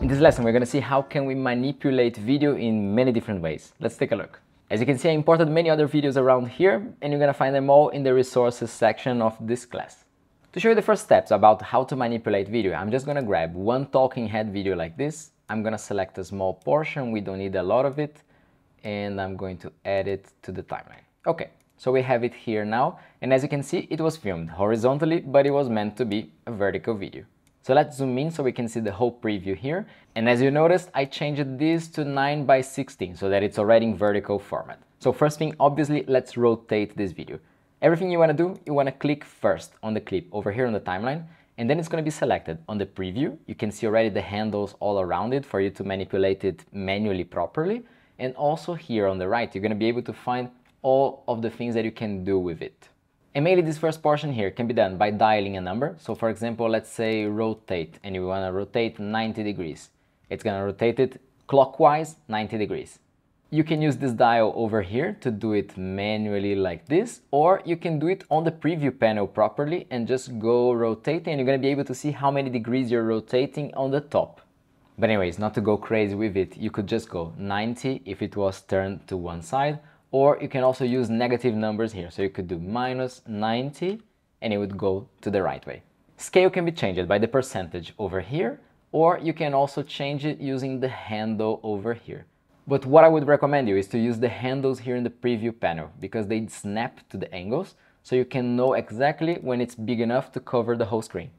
In this lesson, we're going to see how can we manipulate video in many different ways. Let's take a look. As you can see, I imported many other videos around here, and you're going to find them all in the resources section of this class. To show you the first steps about how to manipulate video, I'm just going to grab one talking head video like this. I'm going to select a small portion, we don't need a lot of it, and I'm going to add it to the timeline. Okay, so we have it here now, and as you can see, it was filmed horizontally, but it was meant to be a vertical video. So let's zoom in so we can see the whole preview here. And as you noticed, I changed this to 9:16 so that it's already in vertical format. So first thing, obviously, let's rotate this video. Everything you want to do, you want to click first on the clip over here on the timeline, and then it's going to be selected on the preview. You can see already the handles all around it for you to manipulate it manually properly. And also here on the right, you're going to be able to find all of the things that you can do with it. And mainly this first portion here can be done by dialing a number. So for example, let's say rotate, and you want to rotate 90 degrees. It's going to rotate it clockwise 90 degrees. You can use this dial over here to do it manually like this, or you can do it on the preview panel properly and just go rotating, and you're going to be able to see how many degrees you're rotating on the top. But anyways, not to go crazy with it, you could just go 90 if it was turned to one side, or you can also use negative numbers here. So you could do -90 and it would go to the right way. Scale can be changed by the percentage over here, or you can also change it using the handle over here. But what I would recommend you is to use the handles here in the preview panel, because they snap to the angles, so you can know exactly when it's big enough to cover the whole screen.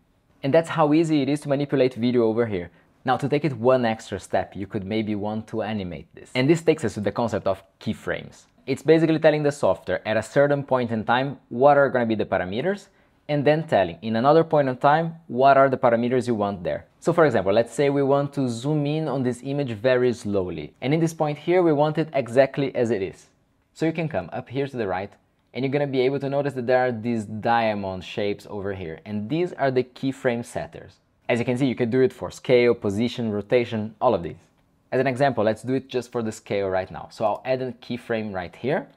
And that's how easy it is to manipulate video over here. Now, to take it one extra step, you could maybe want to animate this. And this takes us to the concept of keyframes. It's basically telling the software at a certain point in time what are going to be the parameters, and then telling in another point in time what are the parameters you want there. So for example, let's say we want to zoom in on this image very slowly, and in this point here we want it exactly as it is. So you can come up here to the right, and you're going to be able to notice that there are these diamond shapes over here, and these are the keyframe setters. As you can see, you can do it for scale, position, rotation, all of these. As an example, let's do it just for the scale right now. So I'll add a keyframe right here,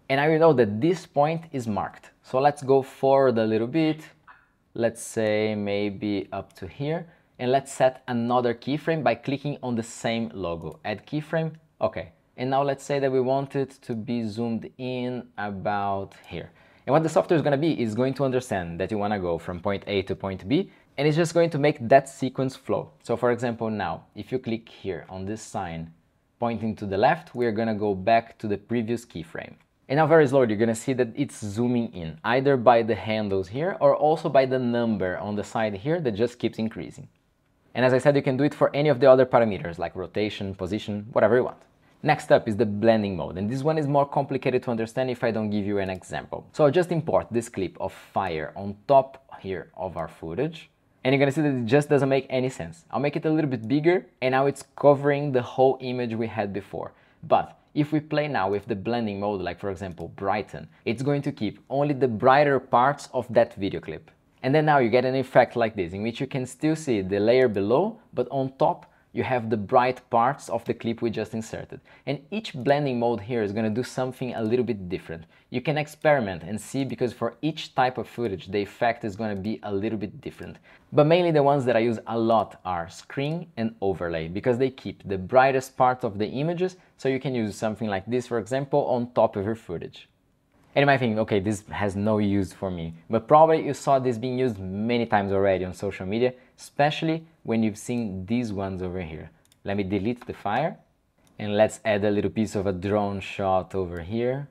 and I will know that this point is marked. So let's go forward a little bit, let's say maybe up to here, and let's set another keyframe by clicking on the same logo. Add keyframe, okay. And now let's say that we want it to be zoomed in about here. And what the software is going to be is going to understand that you want to go from point A to point B, and it's just going to make that sequence flow. So for example, now, if you click here on this sign pointing to the left, we're going to go back to the previous keyframe. And now very slowly, you're going to see that it's zooming in, either by the handles here or also by the number on the side here that just keeps increasing. And as I said, you can do it for any of the other parameters like rotation, position, whatever you want. Next up is the blending mode, and this one is more complicated to understand if I don't give you an example. So I'll just import this clip of fire on top here of our footage, and you're gonna see that it just doesn't make any sense. I'll make it a little bit bigger, and now it's covering the whole image we had before. But if we play now with the blending mode, like for example brighten, it's going to keep only the brighter parts of that video clip. And then now you get an effect like this, in which you can still see the layer below, but on top you have the bright parts of the clip we just inserted. And each blending mode here is going to do something a little bit different. You can experiment and see, because for each type of footage the effect is going to be a little bit different. But mainly the ones that I use a lot are screen and overlay, because they keep the brightest part of the images, so you can use something like this, for example, on top of your footage. And you might think, okay, this has no use for me, but probably you saw this being used many times already on social media, especially when you've seen these ones over here. Let me delete the fire, and let's add a little piece of a drone shot over here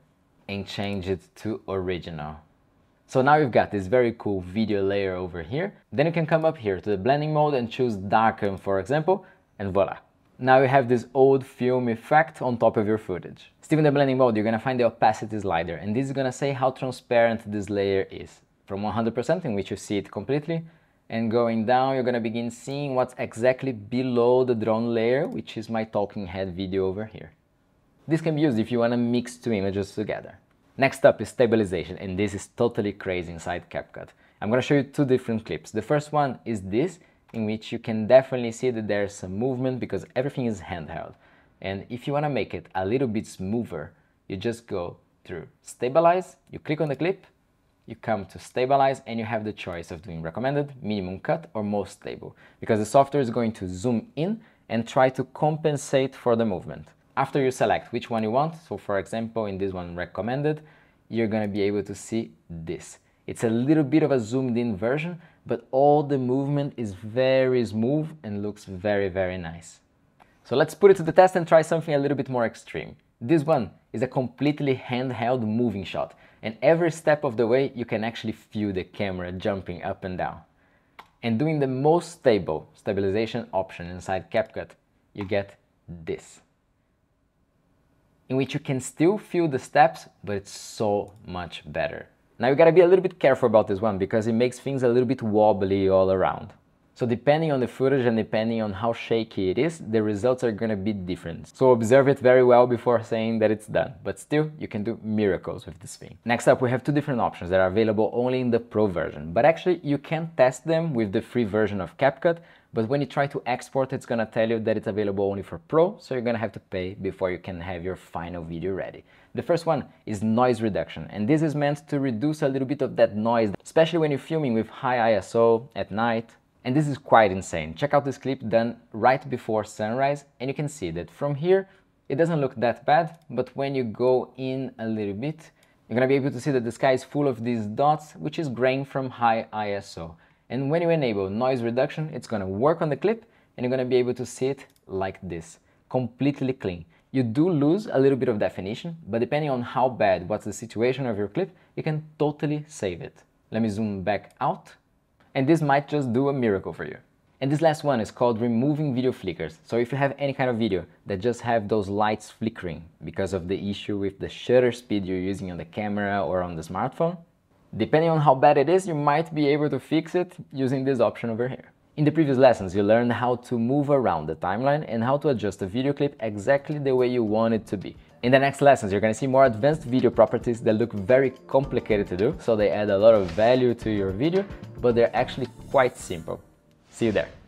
and change it to original. So now you've got this very cool video layer over here. Then you can come up here to the blending mode and choose darken, for example, and voila. Now you have this old film effect on top of your footage. Still in the blending mode, you're going to find the opacity slider, and this is going to say how transparent this layer is. From 100%, in which you see it completely, and going down, you're going to begin seeing what's exactly below the drone layer, which is my talking head video over here. This can be used if you want to mix two images together. Next up is stabilization, and this is totally crazy inside Capcut. I'm going to show you two different clips. The first one is this, in which you can definitely see that there's some movement because everything is handheld. And if you want to make it a little bit smoother, you just go through stabilize, you click on the clip, you come to stabilize, and you have the choice of doing recommended, minimum cut, or most stable, because the software is going to zoom in and try to compensate for the movement. After you select which one you want, so for example in this one recommended, you're gonna be able to see this. It's a little bit of a zoomed in version, but all the movement is very smooth and looks very, very nice. So let's put it to the test and try something a little bit more extreme. This one is a completely handheld moving shot, and every step of the way you can actually feel the camera jumping up and down. And doing the most stable stabilization option inside Capcut, you get this, in which you can still feel the steps, but it's so much better. Now you gotta be a little bit careful about this one because it makes things a little bit wobbly all around. So depending on the footage and depending on how shaky it is, the results are gonna be different. So observe it very well before saying that it's done, but still you can do miracles with this thing. Next up, we have two different options that are available only in the Pro version, but actually you can test them with the free version of Capcut, but when you try to export, it's gonna tell you that it's available only for Pro, so you're gonna have to pay before you can have your final video ready. The first one is noise reduction, and this is meant to reduce a little bit of that noise, especially when you're filming with high ISO at night. And this is quite insane. Check out this clip done right before sunrise, and you can see that from here it doesn't look that bad, but when you go in a little bit, you're gonna be able to see that the sky is full of these dots, which is grain from high ISO. And when you enable noise reduction, it's gonna work on the clip, and you're gonna be able to see it like this, completely clean. You do lose a little bit of definition, but depending on how bad, what's the situation of your clip, you can totally save it. Let me zoom back out. And this might just do a miracle for you. And this last one is called removing video flickers. So if you have any kind of video that just have those lights flickering because of the issue with the shutter speed you're using on the camera or on the smartphone, depending on how bad it is, you might be able to fix it using this option over here. In the previous lessons, you learned how to move around the timeline and how to adjust a video clip exactly the way you want it to be. In the next lessons, you're going to see more advanced video properties that look very complicated to do, so they add a lot of value to your video, but they're actually quite simple. See you there.